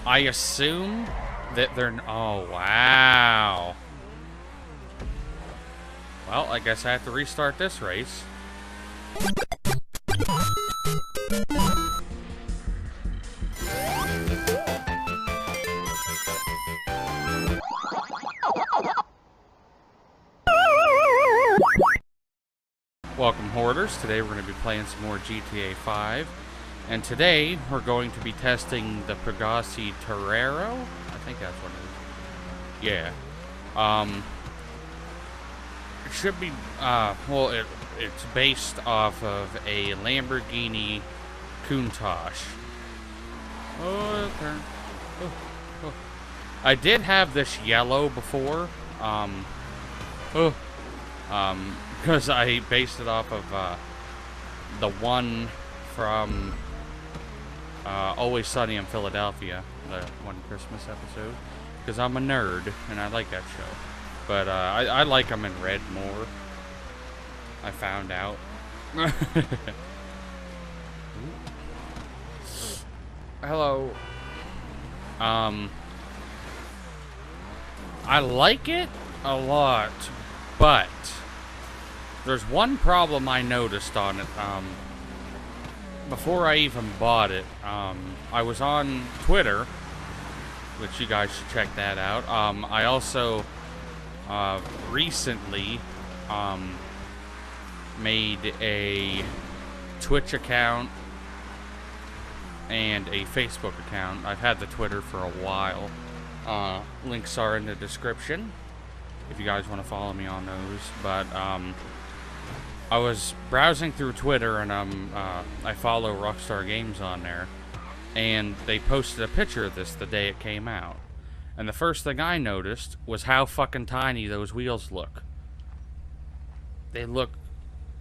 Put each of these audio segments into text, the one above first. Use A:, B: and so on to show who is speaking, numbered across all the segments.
A: I assume that they're... Oh, wow. Well, I guess I have to restart this race. Welcome, Hoarders. Today we're going to be playing some more GTA 5. And today we're going to be testing the Pegassi Torero. I think that's what it is. Yeah. It should be, well, it's based off of a Lamborghini Countach. Oh, turn. Oh. I did have this yellow before. Because I based it off of the one from Always Sunny in Philadelphia, the one Christmas episode. Because I'm a nerd and I like that show. But I like them in red more. I found out. Hello. I like it a lot, but there's one problem I noticed on it. Before I even bought it, I was on Twitter, which you guys should check that out. I also recently made a Twitch account and a Facebook account. I've had the Twitter for a while. Links are in the description if you guys want to follow me on those. But I was browsing through Twitter, and I follow Rockstar Games on there, and they posted a picture of this the day it came out. And the first thing I noticed was how fucking tiny those wheels look. They look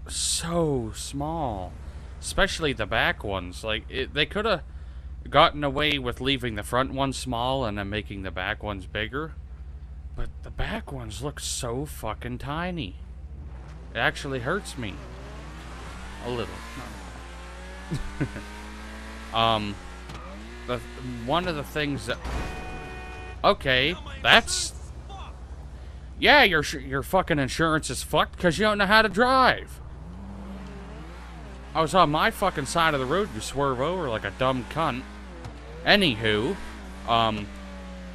A: so small, especially the back ones. Like, they could have gotten away with leaving the front ones small and then making the back ones bigger, but the back ones look so fucking tiny. It actually hurts me a little. One of the things that... Okay, that's... Yeah, your fucking insurance is fucked because you don't know how to drive. I was on my fucking side of the road, you swerve over like a dumb cunt. Anywho,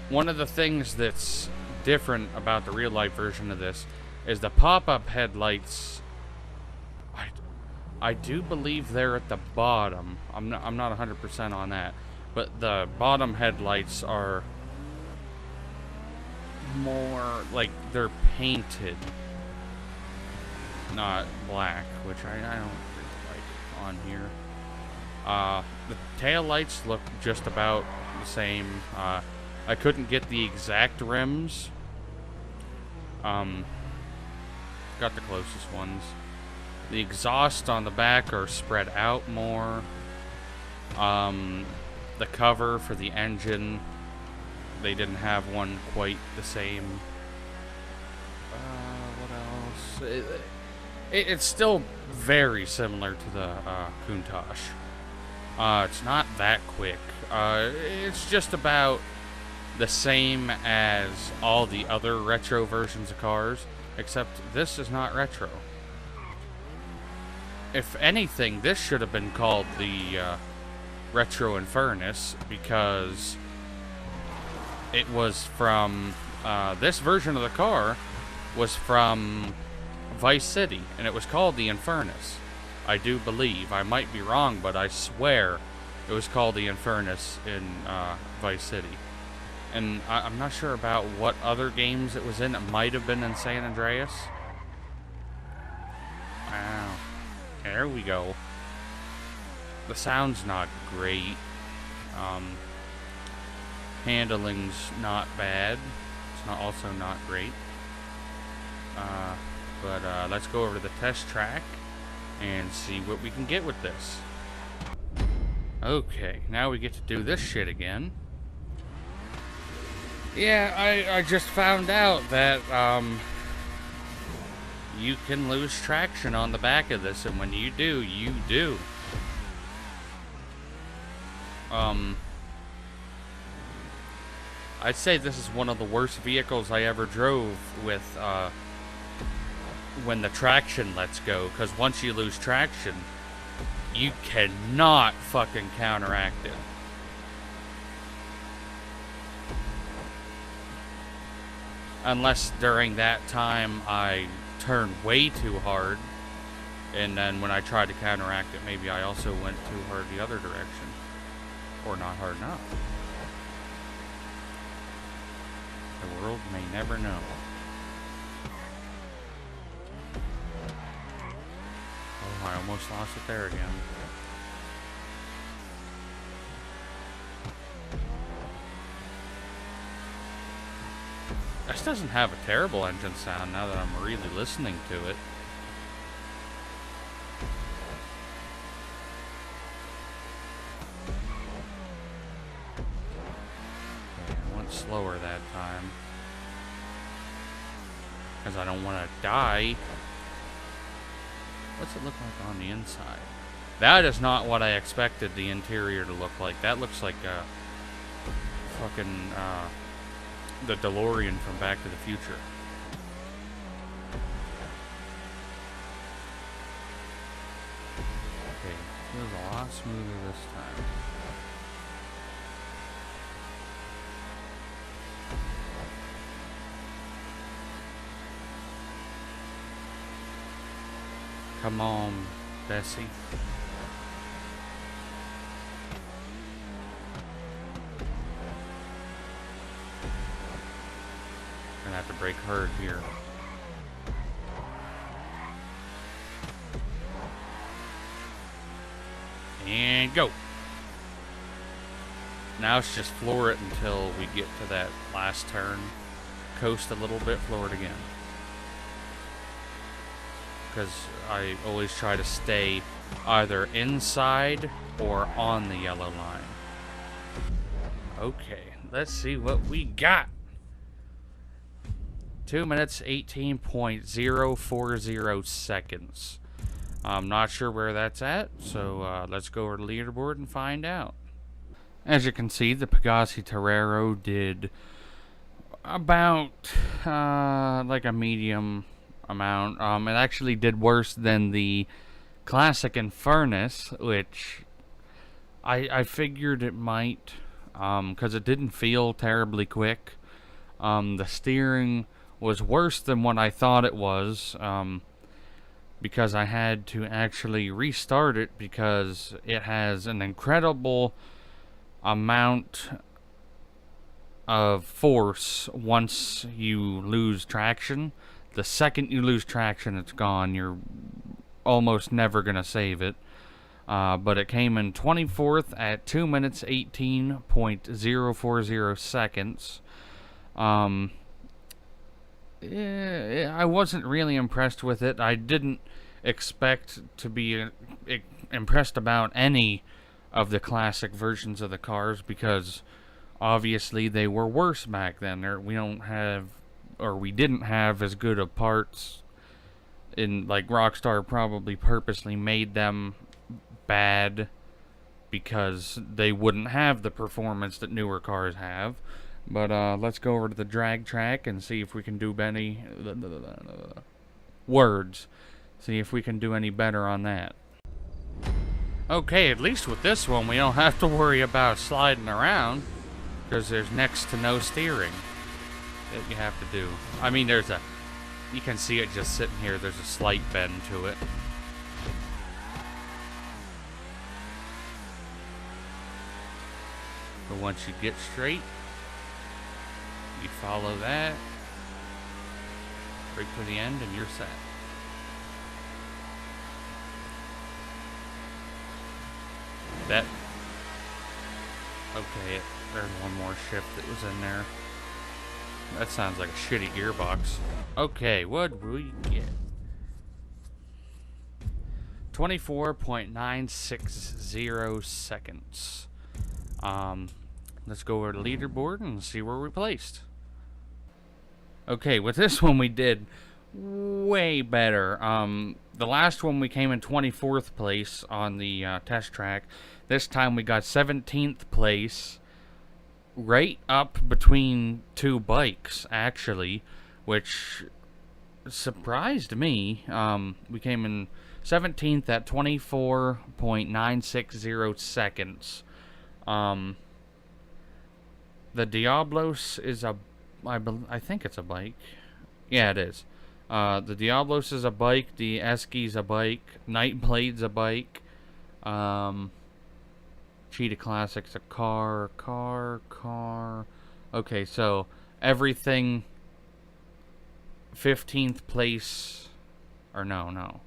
A: one of the things that's different about the real-life version of this is the pop-up headlights. I do believe they're at the bottom. I'm not 100% on that, but the bottom headlights are more like they're painted, not black, which I don't really like on here. The tail lights look just about the same. I couldn't get the exact rims. Got the closest ones. The exhaust on the back are spread out more. The cover for the engine, they didn't have one quite the same. What else? It's still very similar to the Countach. It's not that quick. It's just about the same as all the other retro versions of cars, except this is not retro. If anything, this should have been called the Retro Infernus, because it was from, this version of the car was from Vice City, and it was called the Infernus. I do believe. I might be wrong, but I swear it was called the Infernus in Vice City. And I'm not sure about what other games it was in. It might have been in San Andreas. Wow. There we go. The sound's not great. Handling's not bad. It's also not great. But let's go over to the test track and see what we can get with this. Okay, now we get to do this shit again. Yeah, I just found out that you can lose traction on the back of this, and when you do, you do. I'd say this is one of the worst vehicles I ever drove with, when the traction lets go, because once you lose traction, you cannot fucking counteract it. Unless during that time I turned way too hard, and then when I tried to counteract it, maybe I also went too hard the other direction. Or not hard enough. The world may never know. Oh, I almost lost it there again. This doesn't have a terrible engine sound now that I'm really listening to it. Okay, I went slower that time. Because I don't want to die. What's it look like on the inside? That is not what I expected the interior to look like. That looks like a fucking, the DeLorean from Back to the Future. Okay, feels a lot smoother this time. Come on, Bessie. Gonna have to brake hard here. And go. Now it's just floor it until we get to that last turn. Coast a little bit, floor it again. Because I always try to stay either inside or on the yellow line. Okay, let's see what we got. 2 minutes, 18.040 seconds. I'm not sure where that's at, so let's go over to the leaderboard and find out. As you can see, the Pegassi Torero did about like a medium amount. It actually did worse than the Classic and Furnace, which I figured it might, because it didn't feel terribly quick. The steering was worse than what I thought it was, because I had to actually restart it because it has an incredible amount of force once you lose traction. The second you lose traction, it's gone. You're almost never going to save it. But it came in 24th at 2 minutes, 18.040 seconds. I wasn't really impressed with it. I didn't expect to be impressed about any of the classic versions of the cars because obviously they were worse back then. We didn't have as good of parts. Like Rockstar probably purposely made them bad because they wouldn't have the performance that newer cars have. But let's go over to the drag track and see if we can do any words. See if we can do any better on that. Okay, at least with this one we don't have to worry about sliding around because there's next to no steering that you have to do. I mean, you can see it just sitting here. There's a slight bend to it. But once you get straight, you follow that, brake to the end, and you're set. Okay, there's one more shift that was in there. That sounds like a shitty gearbox. Okay, what will you get? 24.960 seconds. Let's go over to the leaderboard and see where we placed. Okay, with this one we did way better. The last one we came in 24th place on the test track. This time we got 17th place right up between two bikes, actually, which surprised me. We came in 17th at 24.960 seconds. The Diablos is I think it's a bike. Yeah, it is. The Diablos is a bike. The Eski's a bike. Nightblade's a bike. Cheetah Classic's a car. Okay, so everything 15th place, or no,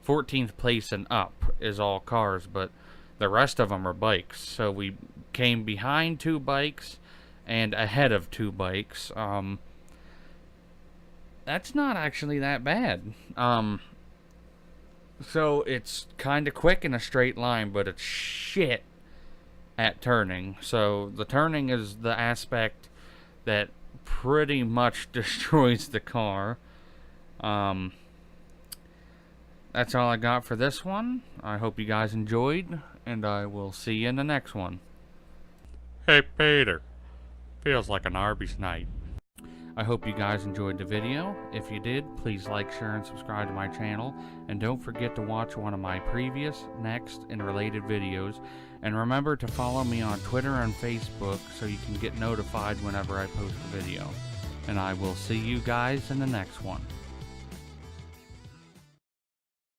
A: 14th place and up is all cars, but the rest of them are bikes. So we came behind two bikes and ahead of two bikes. That's not actually that bad. So it's kind of quick in a straight line, but it's shit at turning. So the turning is the aspect that pretty much destroys the car. That's all I got for this one. I hope you guys enjoyed, and I will see you in the next one. Hey Peter, feels like an Arby's night. I hope you guys enjoyed the video. If you did, please like, share, and subscribe to my channel. And don't forget to watch one of my previous, next, and related videos. And remember to follow me on Twitter and Facebook so you can get notified whenever I post a video. And I will see you guys in the next one.